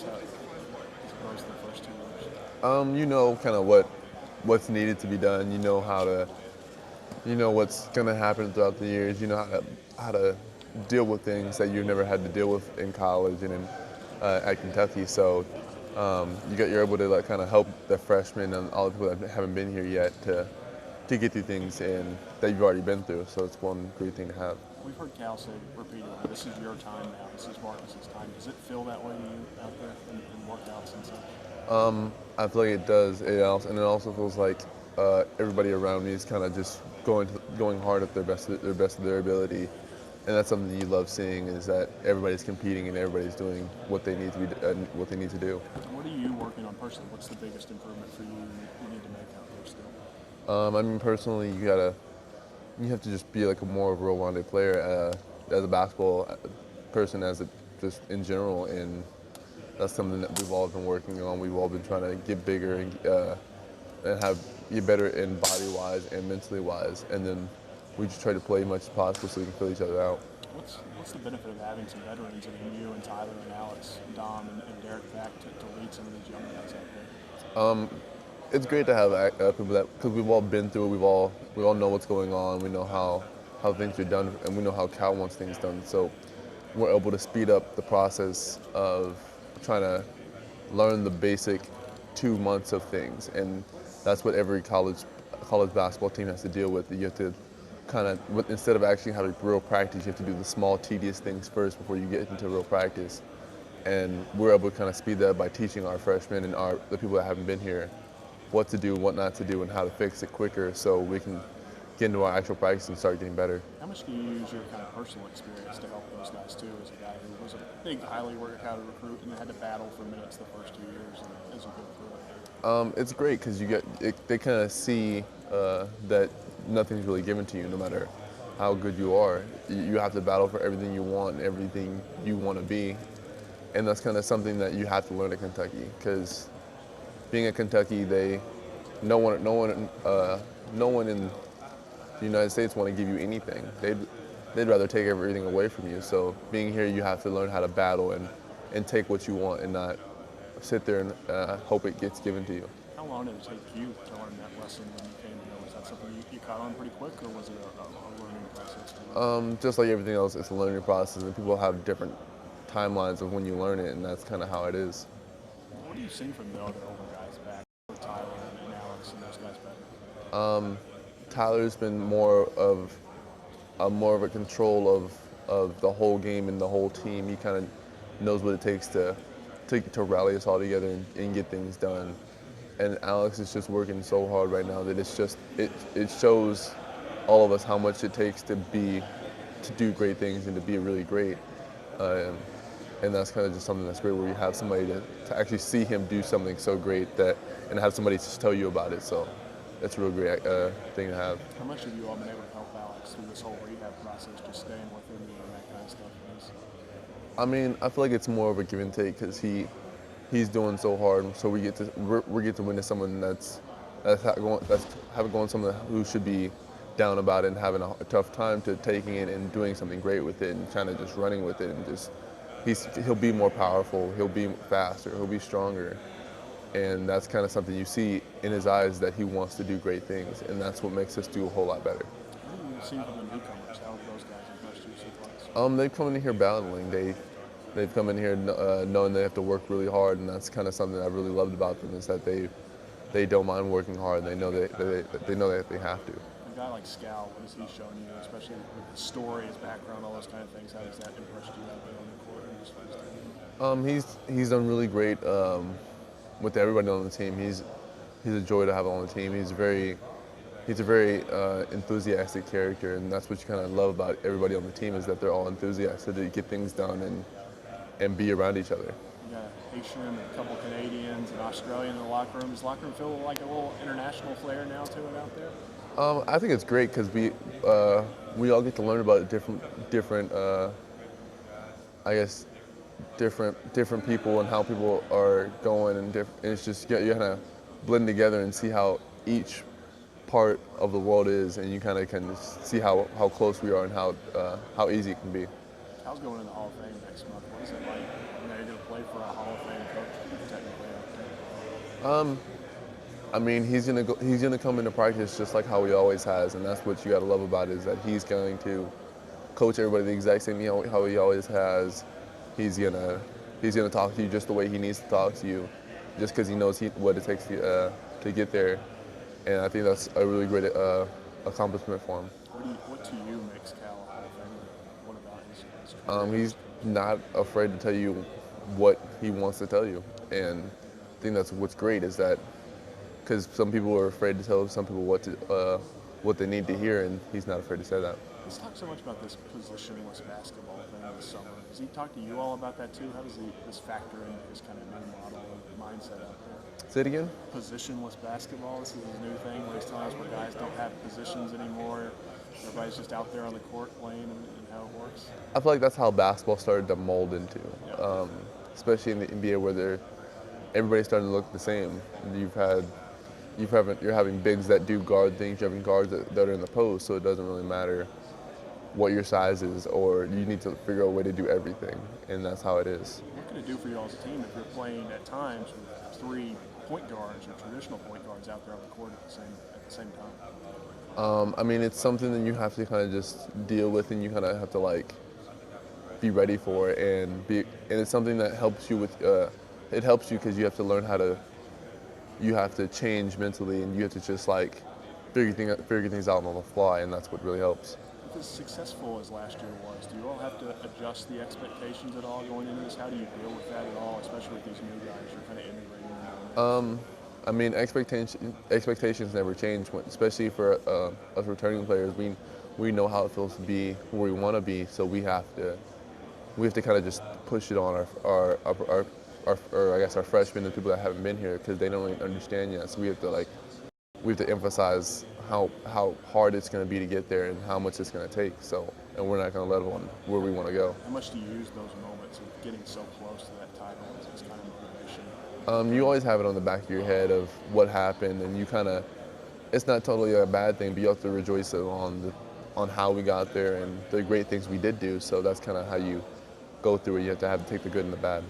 as opposed to the first 2 years? You know kind of what's needed to be done. You know what's gonna happen throughout the years. You know how to deal with things that you've never had to deal with in college and at Kentucky. So you're able to like kind of help the freshmen and all the people that haven't been here yet to get through things and that you've already been through. So it's one great thing to have. We've heard Cal say repeatedly, "This is your time now. This is Marcus's time." Does it feel that way to you out there in workouts and such? I feel like it does. And it also feels like everybody around me is kind of just going hard at their best of their ability, and that's something you love seeing is that everybody's competing and everybody's doing what they need to be what they need to do. What are you working on personally? What's the biggest improvement for you need to make out there still? I mean, personally, you have to just be like a more well-rounded player as a basketball person, just in general, and that's something that we've all been working on. We've all been trying to get bigger and get better in body-wise and mentally-wise, and then we just try to play as much as possible so we can fill each other out. What's the benefit of having some veterans in you and Tyler and Alex, and Dom and Derek back to lead some of these young guys out there? It's great to have people that because we've all been through it. We all know what's going on. We know how things are done, and we know how Cal wants things done. So we're able to speed up the process of trying to learn the basic 2 months of things, and that's what every college basketball team has to deal with. You have to kind of instead of actually having real practice, you have to do the small tedious things first before you get into real practice. And we're able to kind of speed that up by teaching our freshmen and the people that haven't been here what to do, what not to do, and how to fix it quicker so we can get into our actual practice and start getting better. How much do you use your kind of personal experience to help those guys too, as a guy who was a big, highly worked-out recruit and had to battle for minutes the first 2 years as you go through it? It's great because they kind of see that nothing's really given to you, no matter how good you are. You have to battle for everything you want, everything you want to be, and that's kind of something that you have to learn at Kentucky. Because being at Kentucky, no one in the United States want to give you anything. They'd rather take everything away from you. So being here, you have to learn how to battle and take what you want and not sit there and hope it gets given to you. How long did it take you to learn that lesson when you came here? Was that something you caught on pretty quick, or was it a learning process? Just like everything else, it's a learning process, and people have different timelines of when you learn it, and that's kind of how it is. What do you see from the other older guys back, with Tyler and Alex and those guys back? Tyler's been more of a control of the whole game and the whole team. He kind of knows what it takes to rally us all together and get things done. And Alex is just working so hard right now that it shows all of us how much it takes to do great things and to be really great. And that's kind of just something that's great where you have somebody to actually see him do something so great and have somebody just tell you about it. So it's a real great thing to have. How much have you all been able to help Alex through this whole rehab process, just staying with him and that kind of stuff? I mean, I feel like it's more of a give and take because he's doing so hard, so we get to witness someone that's having going someone who should be down about it and having a tough time to taking it and doing something great with it and kind of just running with it and just he'll be more powerful, he'll be faster, he'll be stronger, and that's kind of something you see in his eyes that he wants to do great things, and that's what makes us do a whole lot better. What have you seen from the newcomers? How have those guys impressed you so far? They've come in here battling. They've come in here knowing they have to work really hard, and that's kind of something I really loved about them is that they don't mind working hard. They know they know that they have to. A guy like Scal, what has he shown you, especially with his story, his background, all those kind of things? How does that impress you out there on the court? He's done really great with everybody on the team. He's a joy to have on the team. He's a very enthusiastic character, and that's what you kind of love about everybody on the team is that they're all enthusiastic to get things done and be around each other. You got a Haitian and a couple Canadians and Australian in the locker room. Does the locker room feel like a little international flair now to it out there? I think it's great because we all get to learn about different I guess different people and how people are going and it's just you kind of blend together and see how each part of the world is, and you kind of can see how close we are and how easy it can be. How's going in the Hall of Fame next month? What is it like? You're going to play for a Hall of Fame I mean, he's gonna come into practice just like how he always has, and that's what you gotta love about it is that he's going to coach everybody the exact same how he always has. He's gonna he's gonna talk to you just the way he needs to talk to you, just because he knows what it takes to get there, and I think that's a really great accomplishment for him. What to you makes Cal a Hall of Famer? What about his He's career? not afraid to tell you what he wants to tell you, and I think that's what's great is that because some people are afraid to tell some people what they need to hear, and he's not afraid to say that. Let's talk so much about this positionless basketball thing this summer. Has he talked to you all about that too? How does this factor into his kind of new model and mindset out there? Say it again. Positionless basketball. This is his new thing where he's telling us where guys don't have positions anymore. Everybody's just out there on the court playing and how it works. I feel like that's how basketball started to mold into, Yeah. especially in the NBA where everybody's starting to look the same. You're having bigs that do guard things. You're having guards that are in the post, so it doesn't really matter what your size is, or you need to figure out a way to do everything, and that's how it is. What could it do for you all as a team if you're playing at times with 3 point guards or traditional point guards out there on the court at the same time? I mean, it's something that you have to kind of just deal with, and you kind of have to like be ready for, and it's something that helps you with. It helps you because you have to learn you have to change mentally, and you have to just like figure things out on the fly, and that's what really helps. If as successful as last year was, do you all have to adjust the expectations at all going into this? How do you deal with that at all, especially with these new guys you're kind of integrating into? I mean, expectations never change, especially for us returning players. We know how it feels to be where we want to be, so we have to kind of just push it on our I guess our freshmen and people that haven't been here because they don't really understand yet. So we have to emphasize how hard it's going to be to get there and how much it's going to take. So, and we're not going to let them on where we want to go. How much do you use those moments of getting so close to that title as kind of motivation? You always have it on the back of your head of what happened, and it's not totally a bad thing, but you have to rejoice on how we got there and the great things we did do. So that's kind of how you go through it. You have to take the good and the bad.